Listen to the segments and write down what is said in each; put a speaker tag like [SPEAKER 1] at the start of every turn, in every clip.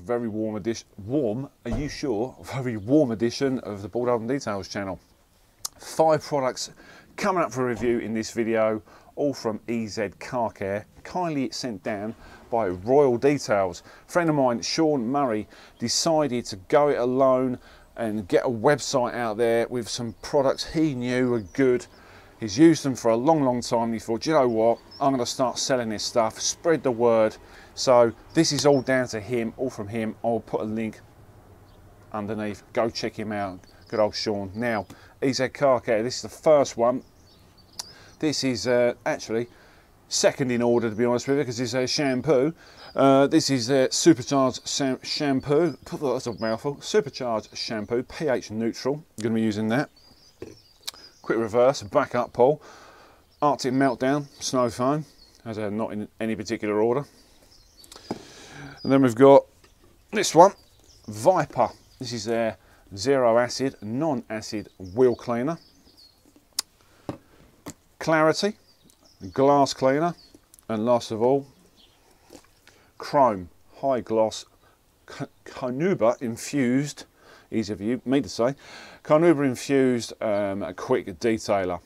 [SPEAKER 1] very warm edition, are you sure? A very warm edition of the Dolden Details channel. 5 products coming up for review in this video, all from EZ Car Care, kindly sent down by Royal Details. A friend of mine, Sean Murray, decided to go it alone and get a website out there with some products he knew were good. He's used them for a long time, and he thought, you know what, I'm going to start selling this stuff, spread the word. So this is all down to him, all from him. I'll put a link underneath, go check him out, good old Sean. Now, EZ Car Care, this is the first one. This is actually second in order, to be honest with you, because it's a shampoo. This is supercharged shampoo. That's a mouthful. Supercharged shampoo, pH neutral. I'm going to be using that. Quick reverse, back up pull. Arctic Meltdown, snow foam, as not in any particular order. And then we've got this one, Viper. This is their zero acid, non-acid wheel cleaner. Clarity, glass cleaner, and last of all, Chrome, high gloss, carnauba infused, easy for me to say, carnauba infused quick detailer.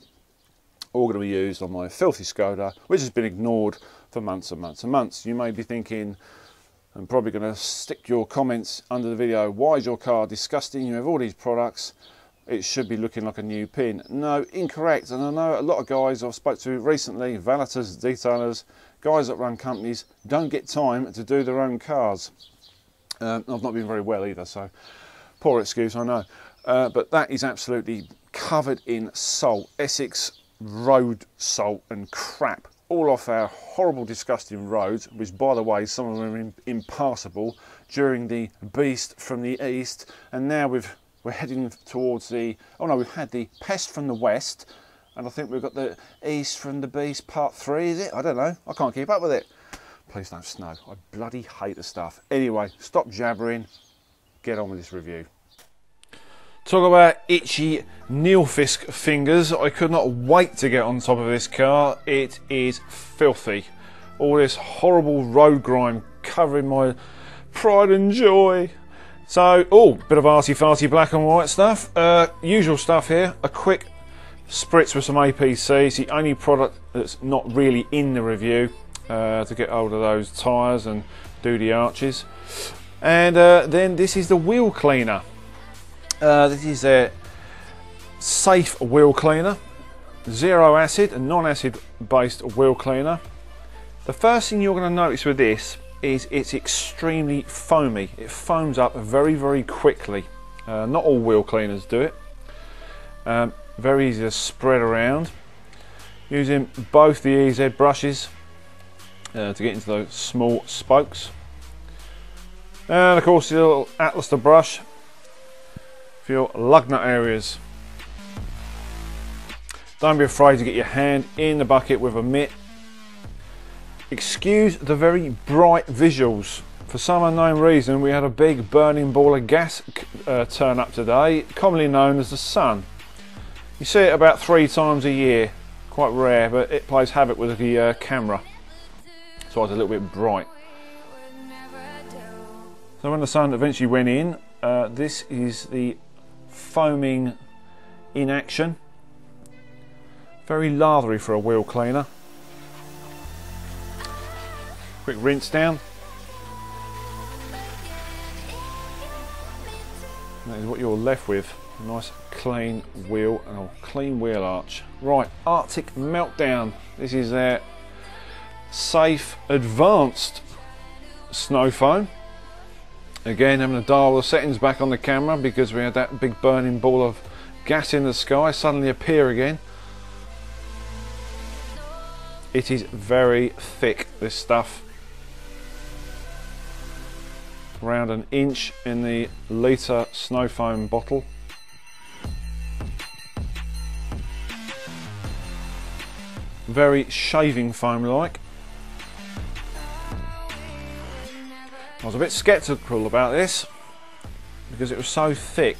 [SPEAKER 1] All going to be used on my filthy Skoda, which has been ignored for months and months and months. You may be thinking, I'm probably going to stick your comments under the video, why is your car disgusting? You have all these products, it should be looking like a new pin. No, incorrect. And I know a lot of guys I've spoke to recently, valeters, detailers, guys that run companies, don't get time to do their own cars. I've not been very well either, so poor excuse, I know. But that is absolutely covered in salt, Essex road salt and crap, all off our horrible, disgusting roads, which, by the way, some of them are impassable during the beast from the east, and now we're heading towards the, oh no, we've had the pest from the west, and I think we've got the east from the beast part 3, is it? I don't know, I can't keep up with it. Please don't snow, I bloody hate the stuff. Anyway, stop jabbering, get on with this review. Talk about itchy Neilfisk fingers. I could not wait to get on top of this car. It is filthy. All this horrible road grime covering my pride and joy. So, oh, bit of arty-farty black and white stuff. Usual stuff here. A quick spritz with some APC. It's the only product that's not really in the review to get hold of those tyres and do the arches. And then this is the wheel cleaner. This is a safe wheel cleaner, zero acid and non-acid based wheel cleaner. The first thing you're going to notice with this is it's extremely foamy. It foams up very quickly. Not all wheel cleaners do it. Very easy to spread around. Using both the EZ brushes to get into those small spokes. And of course the little Atlas to brush for your lug nut areas. Don't be afraid to get your hand in the bucket with a mitt. Excuse the very bright visuals. For some unknown reason we had a big burning ball of gas turn up today, commonly known as the sun. You see it about 3 times a year, quite rare, but it plays havoc with the camera, so it's a little bit bright. So when the sun eventually went in, this is the foaming in action. Very lathery for a wheel cleaner. Quick rinse down. That is what you're left with. A nice clean wheel and a clean wheel arch. Right, Arctic Meltdown. This is their safe advanced snow foam. Again, having to dial the settings back on the camera because we had that big burning ball of gas in the sky suddenly appear again. It is very thick, this stuff. Around an inch in the litre snow foam bottle. Very shaving foam like. I was a bit sceptical about this because it was so thick.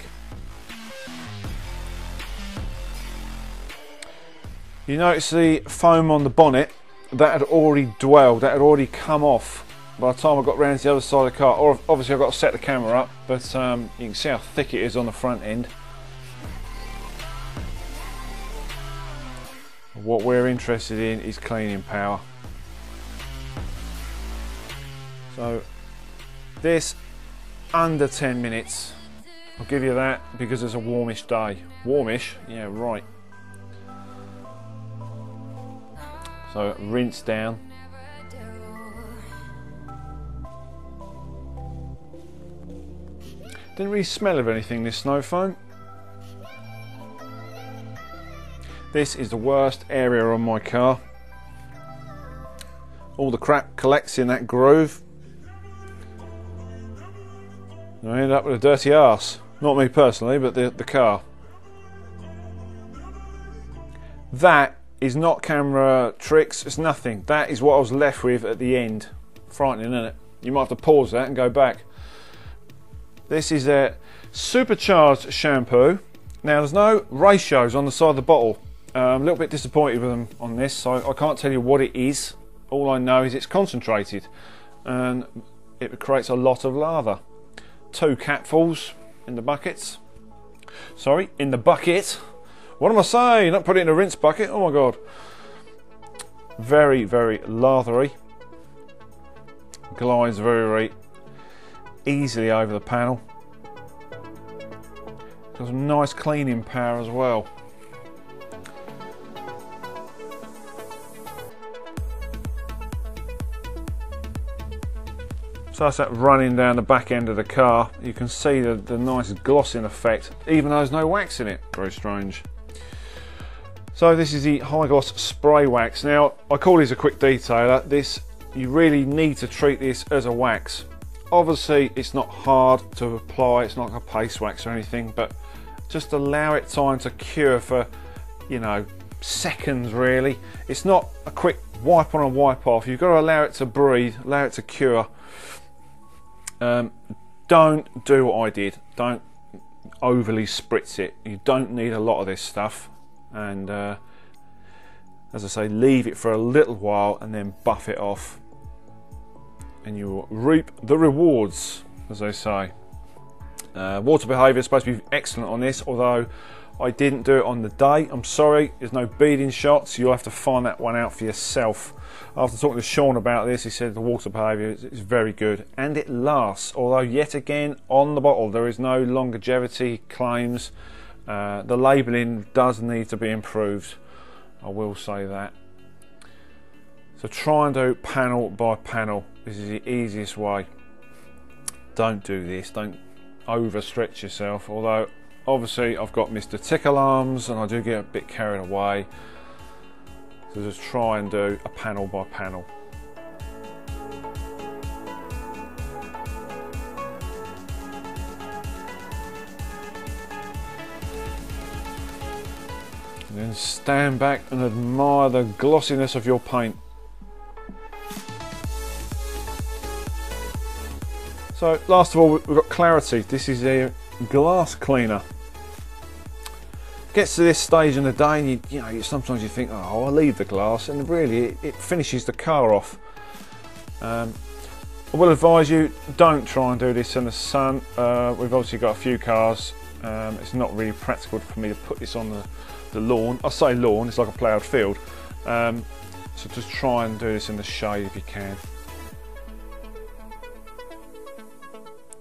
[SPEAKER 1] You notice the foam on the bonnet, that had already dwelled, that had already come off by the time I got round to the other side of the car. Or obviously I've got to set the camera up, but you can see how thick it is on the front end. What we're interested in is cleaning power. So this under 10 minutes, I'll give you that, because it's a warmish day. Warmish? Yeah, right. So rinse down. Didn't really smell of anything, this snow foam. This is the worst area on my car. All the crap collects in that groove. And I end up with a dirty arse. Not me personally, but the car. That is not camera tricks, it's nothing. That is what I was left with at the end. Frightening, isn't it? You might have to pause that and go back. This is a supercharged shampoo. Now there's no ratios on the side of the bottle. I'm a little bit disappointed with them on this, so I can't tell you what it is. All I know is it's concentrated and it creates a lot of lather. 2 capfuls in the buckets. Sorry, in the bucket. What am I saying? Not put it in a rinse bucket. Oh my god. Very, very lathery. Glides very, very easily over the panel. Got some nice cleaning power as well. So that's that running down the back end of the car. You can see the nice glossing effect, even though there's no wax in it. Very strange. So this is the high gloss spray wax. Now I call this a quick detailer. This, you really need to treat this as a wax. Obviously it's not hard to apply, it's not like a paste wax or anything, but just allow it time to cure for, you know, seconds really. It's not a quick wipe on and wipe off. You've got to allow it to breathe, allow it to cure. Don't do what I did. Don't overly spritz it. You don't need a lot of this stuff. And as I say, leave it for a little while and then buff it off. And you will reap the rewards, as they say. Water behaviour is supposed to be excellent on this, although I didn't do it on the day. I'm sorry, there's no beading shots. You'll have to find that one out for yourself. After talking to Sean about this, he said the water behaviour is very good and it lasts. Although yet again, on the bottle there is no longevity claims. The labelling does need to be improved, I will say that. So try and do panel by panel. This is the easiest way. Don't do this, don't overstretch yourself, although obviously I've got Mr. Tickle Arms and I do get a bit carried away. So just try and do a panel by panel. And then stand back and admire the glossiness of your paint. So last of all, we've got clarity. This is a glass cleaner. Gets to this stage in the day and you know, sometimes you think, oh, I'll leave the glass, and really it finishes the car off. I will advise you, don't try and do this in the sun. We've obviously got a few cars. It's not really practical for me to put this on the lawn. I say lawn, it's like a ploughed field. So just try and do this in the shade if you can.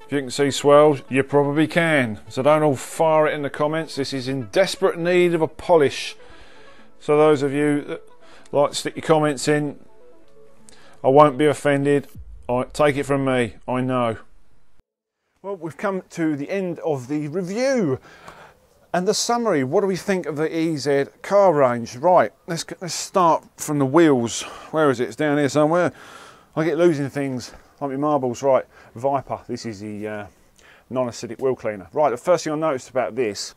[SPEAKER 1] If you can see swirls, you probably can. So don't all fire it in the comments. This is in desperate need of a polish. So those of you that like to stick your comments in, I won't be offended. Take it from me, I know. Well, we've come to the end of the review and the summary. What do we think of the EZ car range? Right, let's start from the wheels. Where is it? It's down here somewhere. I get losing things like my marbles. Right, Viper. This is the non-acidic wheel cleaner. Right, the first thing I noticed about this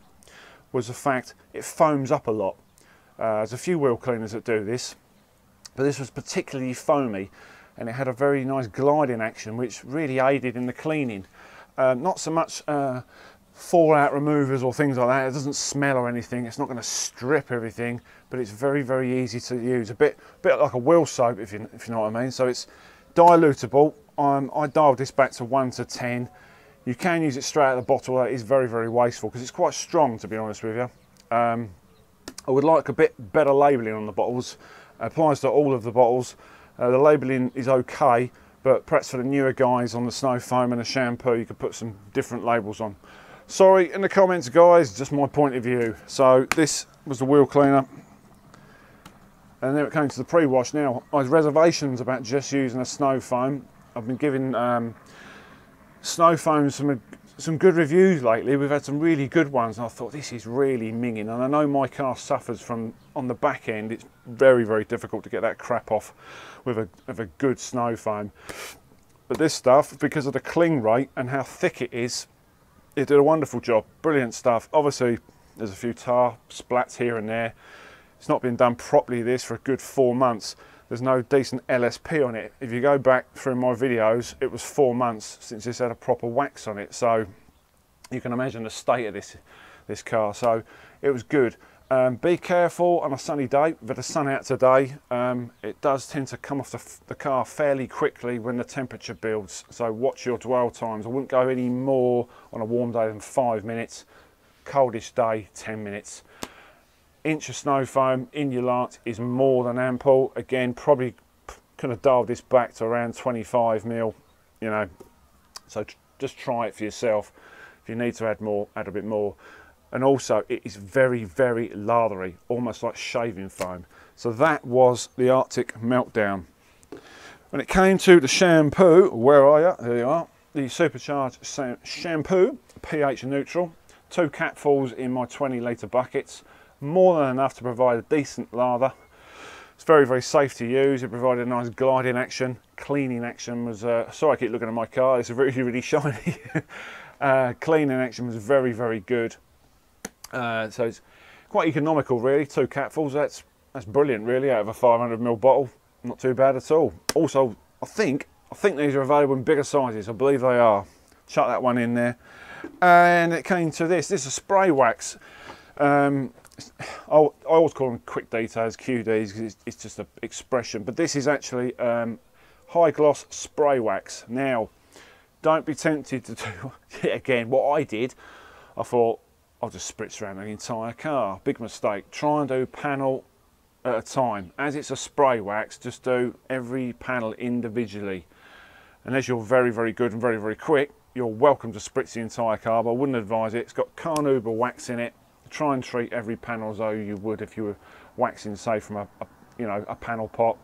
[SPEAKER 1] was the fact it foams up a lot. There's a few wheel cleaners that do this, but this was particularly foamy, and it had a very nice gliding action which really aided in the cleaning. Not so much fallout removers or things like that. It doesn't smell or anything. It's not going to strip everything, but it's very, very easy to use. A bit like a wheel soap, if you know what I mean. So it's dilutable. I dialed this back to 1 to 10. You can use it straight out of the bottle. That is very, very wasteful because it's quite strong, to be honest with you. I would like a bit better labelling on the bottles. It applies to all of the bottles. The labelling is okay, but perhaps for the newer guys on the snow foam and the shampoo, you could put some different labels on. Sorry, in the comments, guys, just my point of view. So this was the wheel cleaner. And then it came to the pre-wash. Now, I had reservations about just using a snow foam. I've been giving snow foam some good reviews lately. We've had some really good ones, and I thought this is really minging. And I know my car suffers from, on the back end, it's very, very difficult to get that crap off with a good snow foam. But this stuff, because of the cling rate and how thick it is, it did a wonderful job. Brilliant stuff. Obviously, there's a few tar splats here and there. It's not been done properly this for a good 4 months. There's no decent LSP on it. If you go back through my videos, it was 4 months since this had a proper wax on it. So you can imagine the state of this car. So it was good. Be careful on a sunny day. With the sun out today, it does tend to come off the car fairly quickly when the temperature builds. So watch your dwell times. I wouldn't go any more on a warm day than 5 minutes. Coldish day, 10 minutes. Inch of snow foam in your lance is more than ample. Again, probably could have dialed this back to around 25 mil, you know. So just try it for yourself. If you need to add more, add a bit more. And also, it is very, very lathery, almost like shaving foam. So that was the Arctic Meltdown. When it came to the shampoo, where are you? There you are. The supercharged shampoo, pH neutral. 2 capfuls in my 20-litre buckets. More than enough to provide a decent lather. It's very, very safe to use. It provided a nice gliding action. Cleaning action was, sorry I keep looking at my car, it's really, really shiny. Cleaning action was very, very good. So it's quite economical really, 2 capfuls, that's brilliant really, out of a 500ml bottle. Not too bad at all. Also, I think these are available in bigger sizes, I believe they are. Chuck that one in there. And it came to this is spray wax. I always call them quick details, QDs, because it's just an expression, but this is actually high gloss spray wax. Now, don't be tempted to do, again, what I did. I thought, I'll just spritz around the entire car. Big mistake. Try and do panel at a time. As it's a spray wax, just do every panel individually. Unless you're very, very good and very, very quick, you're welcome to spritz the entire car, but I wouldn't advise it. It's got carnauba wax in it. Try and treat every panel as though you would if you were waxing, say, from a panel pot.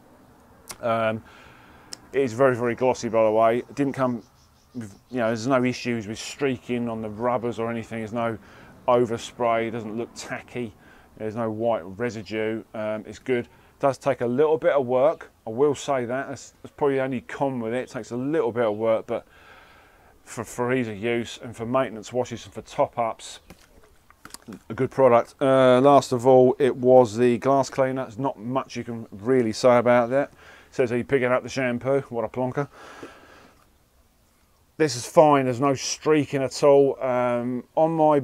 [SPEAKER 1] It is very, very glossy, by the way. It didn't come with, there's no issues with streaking on the rubbers or anything. There's no overspray. It doesn't look tacky. There's no white residue. It's good. It does take a little bit of work. I will say that. That's probably the only con with it. It takes a little bit of work, but for ease of use and for maintenance washes and for top-ups, a good product. Last of all, it was the glass cleaner. There's not much you can really say about that. It says, are you picking up the shampoo? What a plonker. This is fine, there's no streaking at all. On my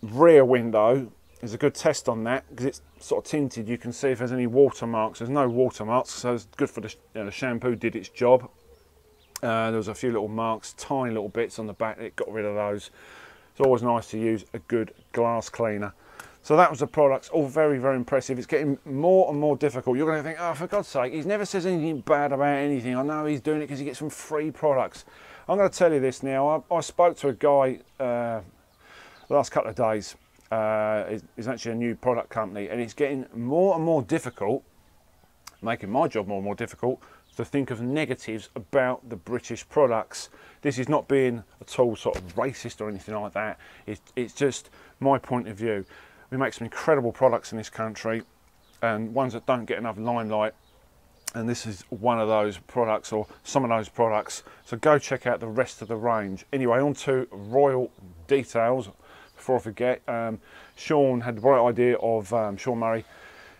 [SPEAKER 1] rear window, there's a good test on that, because it's sort of tinted. You can see if there's any watermarks. There's no watermarks, so it's good for the shampoo did its job. There was a few little marks, tiny little bits on the back. It got rid of those. It's always nice to use a good glass cleaner. So that was the products, all very, very impressive. It's getting more and more difficult. You're going to think, oh, for God's sake, he never says anything bad about anything. I know he's doing it because he gets some free products. I'm going to tell you this now. I spoke to a guy last couple of days. It's actually a new product company, and it's getting more and more difficult, making my job more and more difficult, to think of negatives about the British products. This is not being at all sort of racist or anything like that. It's just my point of view. We make some incredible products in this country, and ones that don't get enough limelight, and this is one of those products, or some of those products. So go check out the rest of the range. Anyway, on to Royal Details. Before I forget, Sean had the bright idea of, Sean Murray,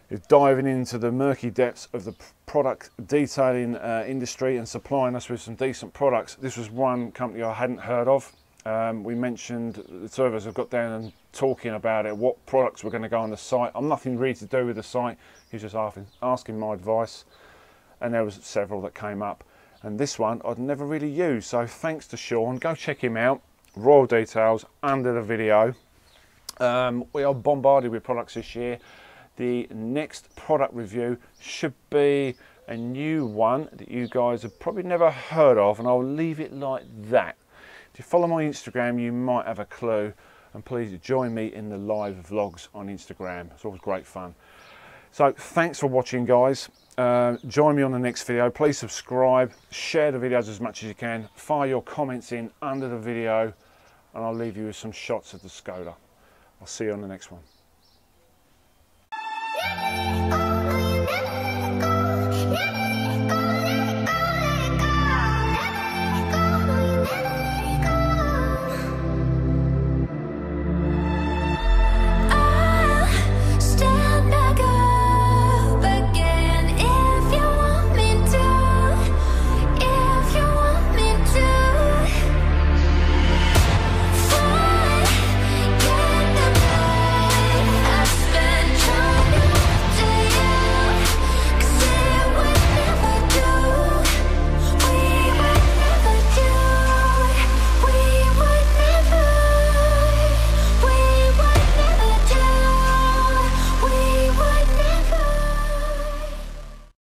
[SPEAKER 1] is diving into the murky depths of the product detailing industry and supplying us with some decent products. This was one company I hadn't heard of. We mentioned, the two of us have got down and talking about it, what products were going to go on the site. I'm nothing really to do with the site. He was just asking my advice, and there was several that came up. and this one I'd never really used. So thanks to Sean. Go check him out. Royal details under the video. We are bombarded with products this year. The next product review should be a new one that you guys have probably never heard of, and I'll leave it like that. If you follow my Instagram, you might have a clue, and please join me in the live vlogs on Instagram. It's always great fun. So thanks for watching, guys. Join me on the next video. Please subscribe, share the videos as much as you can, fire your comments in under the video, and I'll leave you with some shots of the Skoda. I'll see you on the next one.